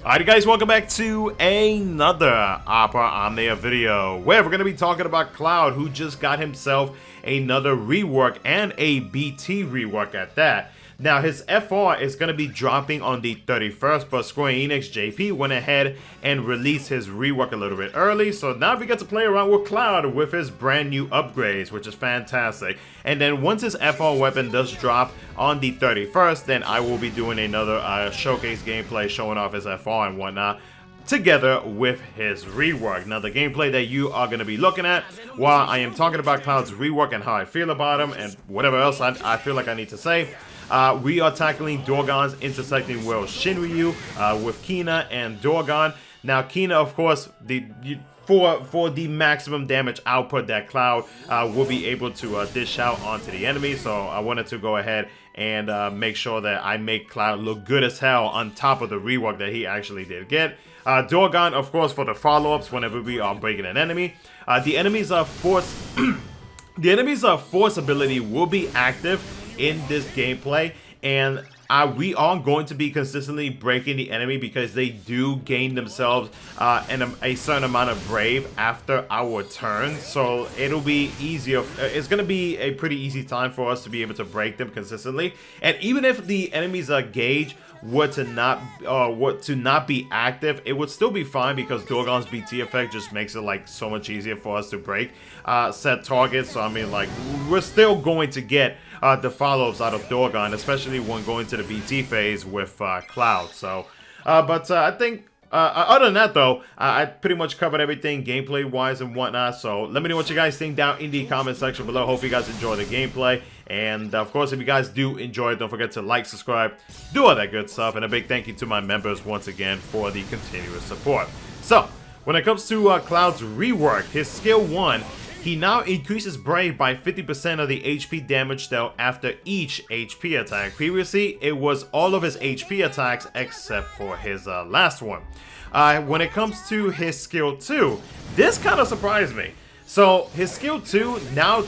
Alright guys, welcome back to another Opera Omnia video, where we're going to be talking about Cloud, who just got himself another rework and a BT rework at that. Now his FR is going to be dropping on the 31st, but Square Enix JP went ahead and released his rework a little bit early, so now we get to play around with Cloud with his brand new upgrades, which is fantastic. And then once his FR weapon does drop on the 31st, then I will be doing another showcase gameplay showing off his FR and whatnot, together with his rework. Now the gameplay that you are going to be looking at while I am talking about Cloud's rework and how I feel about him and whatever else I feel like I need to say, we are tackling Dorgann's intersecting world SHINRYU with Kina and Dorgann. Now Kina, of course, for the maximum damage output that Cloud will be able to dish out onto the enemy. So I wanted to go ahead and make sure that I make Cloud look good as hell on top of the rework that he actually did get. Dorgann, of course, for the follow-ups whenever we are breaking an enemy. The enemy's force ability will be active in this gameplay, and we are going to be consistently breaking the enemy because they do gain themselves a certain amount of brave after our turn, so it'll be easier. It's going to be a pretty easy time for us to be able to break them consistently. And even if the enemy's gauge were to not be active, it would still be fine because Dorgann's BT effect just makes it like so much easier for us to break set targets. So I mean, like, we're still going to get the follow-ups out of Dorgann, especially when going to the BT phase with Cloud. So I think other than that though, I pretty much covered everything gameplay wise and whatnot. So let me know what you guys think down in the comment section below. Hope you guys enjoy the gameplay, and of course, if you guys do enjoy it, don't forget to like, subscribe, do all that good stuff, and a big thank you to my members once again for the continuous support. So when it comes to Cloud's rework, his skill 1, he now increases Brave by 50% of the HP damage dealt after each HP attack. Previously, it was all of his HP attacks except for his last one. When it comes to his skill 2, this kind of surprised me. So his skill 2 now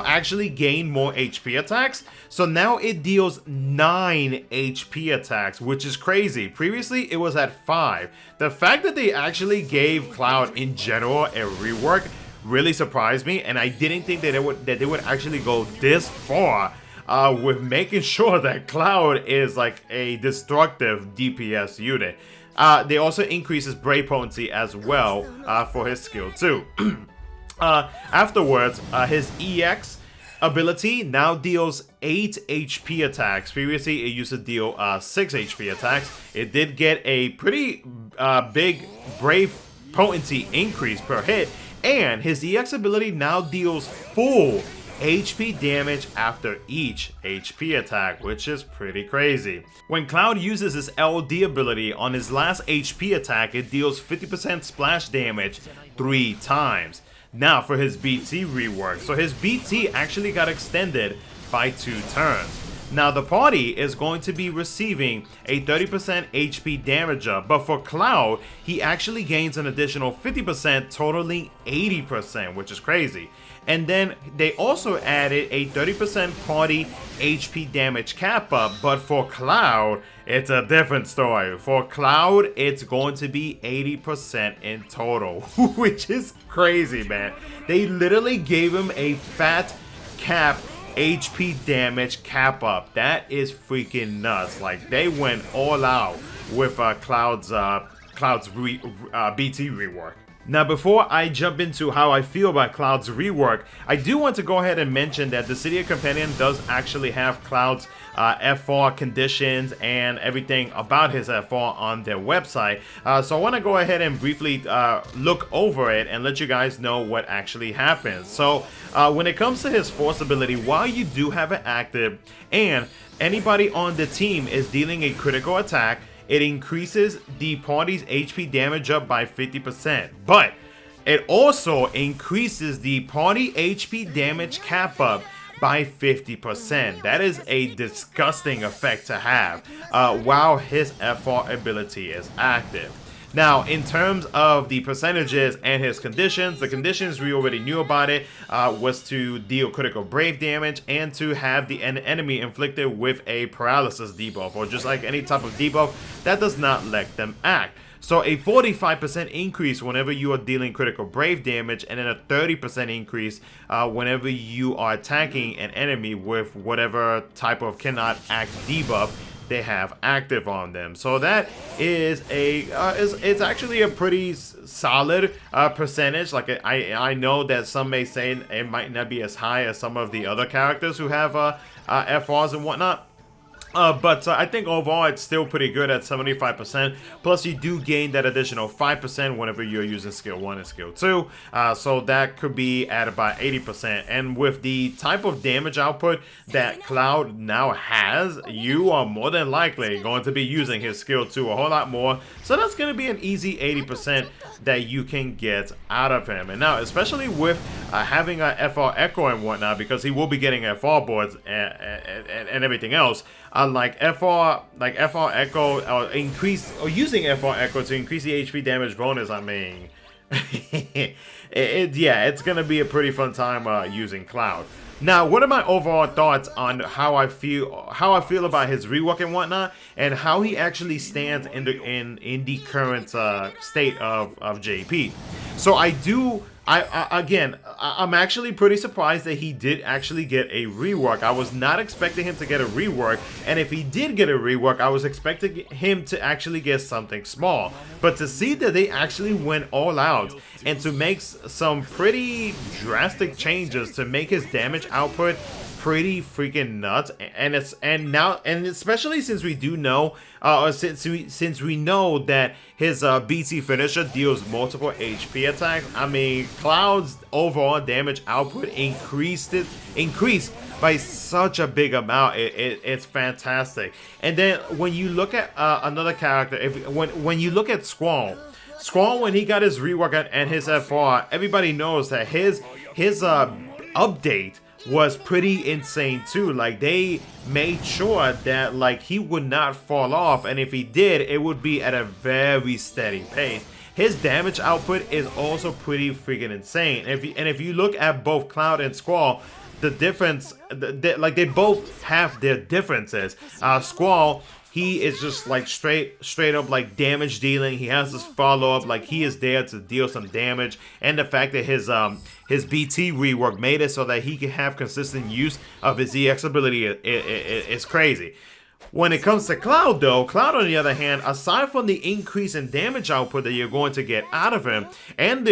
actually gain more HP attacks. So now it deals 9 HP attacks, which is crazy. Previously, it was at 5. The fact that they actually gave Cloud in general a rework really surprised me, and I didn't think that they would actually go this far with making sure that Cloud is like a destructive DPS unit. They also increases Brave potency as well for his skill 2. Afterwards, his EX ability now deals 8 HP attacks. Previously, it used to deal 6 HP attacks. It did get a pretty big Brave potency increase per hit, and his EX ability now deals full HP damage after each HP attack, which is pretty crazy. When Cloud uses his LD ability on his last HP attack, it deals 50% splash damage 3 times. Now for his BT rework. So his BT actually got extended by 2 turns. Now the party is going to be receiving a 30% HP damage up, but for Cloud, he actually gains an additional 50%, totaling 80%, which is crazy. And then they also added a 30% party HP damage cap up, but for Cloud, it's a different story. For Cloud, it's going to be 80% in total, which is crazy, man. They literally gave him a fat cap HP damage cap up. That is freaking nuts. Like, they went all out with Cloud's BT rework. Now, before I jump into how I feel about Cloud's rework, I do want to go ahead and mention that the City of Companion does actually have Cloud's FR conditions and everything about his FR on their website. So I want to go ahead and briefly look over it and let you guys know what actually happens. So when it comes to his force ability, while you do have it active and anybody on the team is dealing a critical attack, it increases the party's HP damage up by 50%, but it also increases the party HP damage cap up by 50%. That is a disgusting effect to have while his FR ability is active. Now, in terms of the percentages and his conditions, the conditions we already knew about it, was to deal critical brave damage and to have the enemy inflicted with a paralysis debuff, or just like any type of debuff that does not let them act. So a 45% increase whenever you are dealing critical brave damage, and then a 30% increase whenever you are attacking an enemy with whatever type of cannot act debuff they have active on them. So that is it's actually a pretty solid percentage. Like I know that some may say it might not be as high as some of the other characters who have FRs and whatnot. But I think overall it's still pretty good at 75%. Plus you do gain that additional 5% whenever you're using skill 1 and skill 2. So that could be at about 80%. And with the type of damage output that Cloud now has, you are more than likely going to be using his skill 2 a whole lot more. So that's going to be an easy 80% that you can get out of him. And now, especially with having a FR Echo and whatnot, because he will be getting FR boards and everything else. Like FR Echo, or using FR Echo to increase the HP damage bonus. I mean, yeah, it's gonna be a pretty fun time using Cloud. Now, what are my overall thoughts on how I feel about his rework and whatnot, and how he actually stands in the current state of JP? So I'm actually pretty surprised that he did actually get a rework. I was not expecting him to get a rework, and if he did get a rework, I was expecting him to actually get something small. But to see that they actually went all out and to make some pretty drastic changes to make his damage output pretty freaking nuts, and especially since we do know, since we know that his BT finisher deals multiple HP attacks. I mean, Cloud's overall damage output increased by such a big amount. It's fantastic. And then when you look at another character, when you look at Squall, when he got his rework and his FR, everybody knows that his update was pretty insane too. Like, they made sure that like he would not fall off, and if he did, it would be at a very steady pace. His damage output is also pretty freaking insane. And if you look at both Cloud and Squall, the difference, like they both have their differences. Squall, he is just like straight up like damage dealing. He has this follow up, like he is there to deal some damage, and the fact that his BT rework made it so that he can have consistent use of his EX ability is crazy. When it comes to Cloud though, Cloud on the other hand, aside from the increase in damage output that you're going to get out of him, and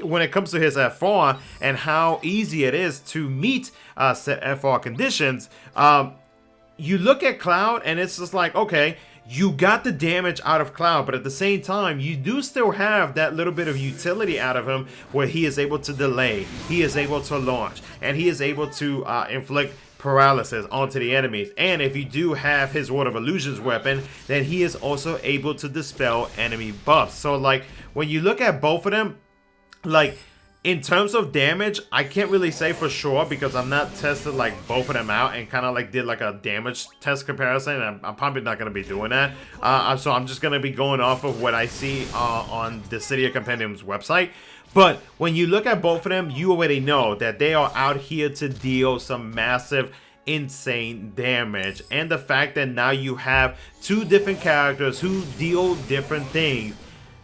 when it comes to his FR and how easy it is to meet set FR conditions, you look at Cloud and it's just like, okay, you got the damage out of Cloud, but at the same time, you do still have that little bit of utility out of him where he is able to delay, he is able to launch, and he is able to inflict paralysis onto the enemies. And if you do have his Ward of Illusions weapon, then he is also able to dispel enemy buffs. So like, when you look at both of them, like, in terms of damage, I can't really say for sure because I'm not tested like both of them out and kind of like did like a damage test comparison. I'm probably not going to be doing that. So I'm just going to be going off of what I see on the City of Compendium's website. But when you look at both of them, you already know that they are out here to deal some massive, insane damage. And the fact that now you have two different characters who deal different things,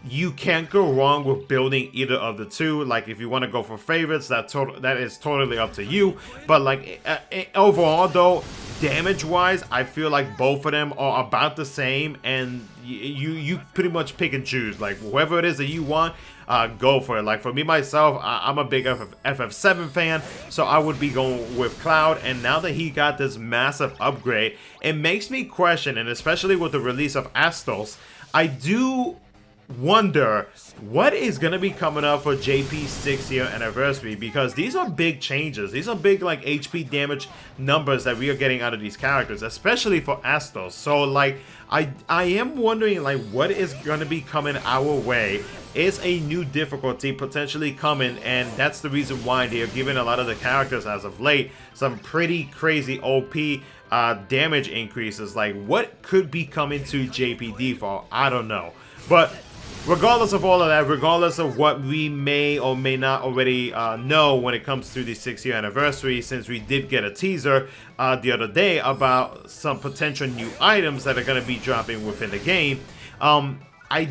you can't go wrong with building either of the two. Like, if you want to go for favorites, that is totally up to you. But like overall though, damage wise, I feel like both of them are about the same, and you pretty much pick and choose. Like, whoever it is that you want, go for it. Like, for me myself, I'm a big FF7 fan, so I would be going with Cloud. And now that he got this massive upgrade, it makes me question, and especially with the release of Astos, I do wonder what is going to be coming up for JP's 6th-year anniversary, because these are big changes. These are big like HP damage numbers that we are getting out of these characters, especially for Astos. So like, I am wondering like what is going to be coming our way. Is a new difficulty potentially coming? And that's the reason why they are giving a lot of the characters as of late some pretty crazy OP damage increases. Like, what could be coming to JP default? I don't know. But regardless of all of that, regardless of what we may or may not already know when it comes to the 6-year anniversary, since we did get a teaser the other day about some potential new items that are going to be dropping within the game, I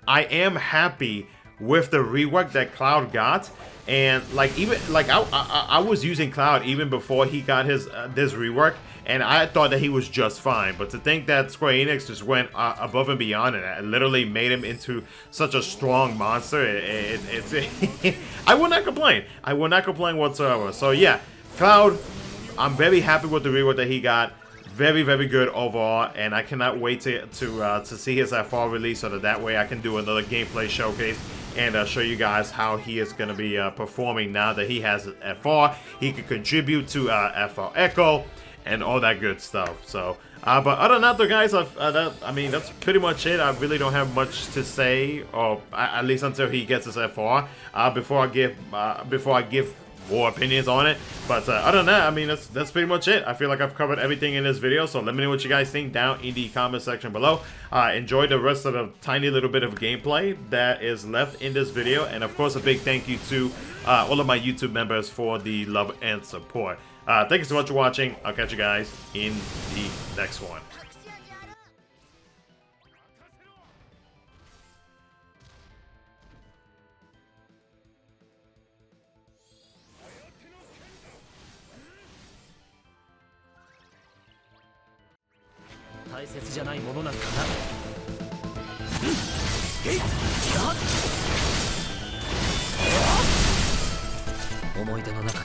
am happy with the rework that Cloud got. And like, even like I was using Cloud even before he got his this rework, and I thought that he was just fine. But to think that Square Enix just went above and beyond and literally made him into such a strong monster, it's I will not complain. I will not complain whatsoever. So yeah, Cloud, I'm very happy with the rework that he got. Very, very good overall, and I cannot wait to see his FR release so that way I can do another gameplay showcase and show you guys how he is going to be performing now that he has FR. He can contribute to FR Echo and all that good stuff. So, but other than that, though, guys, I mean, that's pretty much it. I really don't have much to say, or at least until he gets his FR. Before I give more opinions on it. But other than that, I mean, that's pretty much it. I feel like I've covered everything in this video, so let me know what you guys think down in the comment section below. Enjoy the rest of the tiny little bit of gameplay that is left in this video, and of course a big thank you to all of my YouTube members for the love and support. Thank you so much for watching. I'll catch you guys in the next one. 大切じゃないものなんかな。思い出の中で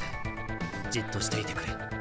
じっとしていてくれ。